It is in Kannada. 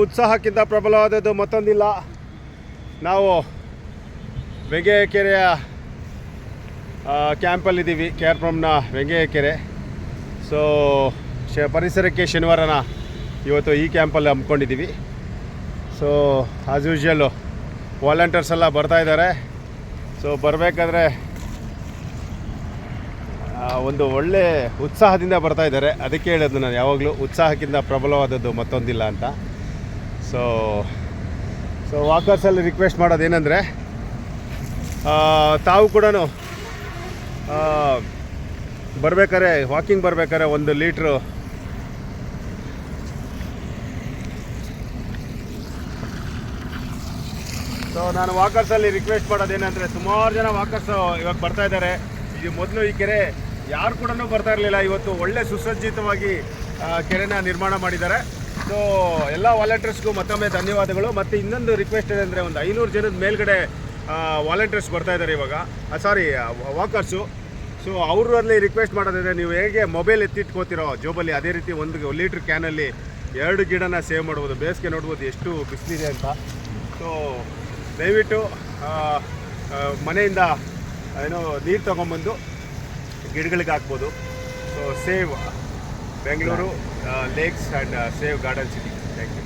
ಉತ್ಸಾಹಕ್ಕಿಂತ ಪ್ರಬಲವಾದದ್ದು ಮತ್ತೊಂದಿಲ್ಲ. ನಾವು ವೆಂಗೆಯ ಕೆರೆಯ ಕ್ಯಾಂಪಲ್ಲಿದ್ದೀವಿ, KRPುರಂನ ವೆಂಗೆಯ ಕೆರೆ. ಸೊ ಪರಿಸರಕ್ಕೆ ಶನಿವಾರನ ಇವತ್ತು ಈ ಕ್ಯಾಂಪಲ್ಲಿ ಹಮ್ಮಿಕೊಂಡಿದ್ದೀವಿ. ಸೊ ಆ್ಯಸ್ ಯೂಶ್ವಲ್ಲು ವಾಲಂಟಿಯರ್ಸ್ ಎಲ್ಲ ಬರ್ತಾಯಿದ್ದಾರೆ. ಸೊ ಬರಬೇಕಾದ್ರೆ ಒಂದು ಒಳ್ಳೆ ಉತ್ಸಾಹದಿಂದ ಬರ್ತಾಯಿದ್ದಾರೆ. ಅದಕ್ಕೆ ಹೇಳೋದು ನಾನು ಯಾವಾಗಲೂ, ಉತ್ಸಾಹಕ್ಕಿಂತ ಪ್ರಬಲವಾದದ್ದು ಮತ್ತೊಂದಿಲ್ಲ ಅಂತ. ಸೊ ವಾಕರ್ಸಲ್ಲಿ ರಿಕ್ವೆಸ್ಟ್ ಮಾಡೋದೇನೆಂದರೆ, ತಾವು ಕೂಡ ಬರಬೇಕಾದ್ರೆ, ವಾಕಿಂಗ್ ಬರಬೇಕಾದ್ರೆ 1 ಲೀಟ್ರು ಸೊ ನಾನು ವಾಕರ್ಸಲ್ಲಿ ರಿಕ್ವೆಸ್ಟ್ ಮಾಡೋದೇನೆಂದರೆ, ಸುಮಾರು ಜನ ವಾಕರ್ಸು ಇವಾಗ ಬರ್ತಾಯಿದ್ದಾರೆ. ಇದು ಮೊದಲು ಈ ಕೆರೆ ಯಾರು ಕೂಡ ಬರ್ತಾ ಇರಲಿಲ್ಲ. ಇವತ್ತು ಒಳ್ಳೆ ಸುಸಜ್ಜಿತವಾಗಿ ಕೆರೆನ ನಿರ್ಮಾಣ ಮಾಡಿದ್ದಾರೆ. ಸೊ ಎಲ್ಲ ವಾಲಂಟಿಯರ್ಸ್ಗೂ ಮತ್ತೊಮ್ಮೆ ಧನ್ಯವಾದಗಳು. ಮತ್ತು ಇನ್ನೊಂದು ರಿಕ್ವೆಸ್ಟ್ ಏನಂದರೆ, ಒಂದು 500 ಜನದ ಮೇಲ್ಗಡೆ ವಾಲಂಟಿಯರ್ಸ್ ಬರ್ತಾಯಿದ್ದಾರೆ ಇವಾಗ, ವಾಕರ್ಸು. ಸೊ ಅವರಲ್ಲಿ ರಿಕ್ವೆಸ್ಟ್ ಮಾಡೋದಿದೆ, ನೀವು ಹೇಗೆ ಮೊಬೈಲ್ ಎತ್ತಿಟ್ಕೋತಿರೋ ಜೋಬಲ್ಲಿ, ಅದೇ ರೀತಿ 1 ಲೀಟ್ರ್ ಕ್ಯಾನಲ್ಲಿ 2 ಗಿಡನ ಸೇವ್ ಮಾಡ್ಬೋದು. ಬೇಸಿಗೆ ನೋಡ್ಬೋದು ಎಷ್ಟು ಬಿಸಿಲಿದೆ ಅಂತ. ಸೊ ದಯವಿಟ್ಟು ಮನೆಯಿಂದ ನೀರು ತೊಗೊಂಬಂದು ಗಿಡಗಳಿಗೆ ಹಾಕ್ಬೋದು. So save Bengaluru lakes and save garden city. Thank you.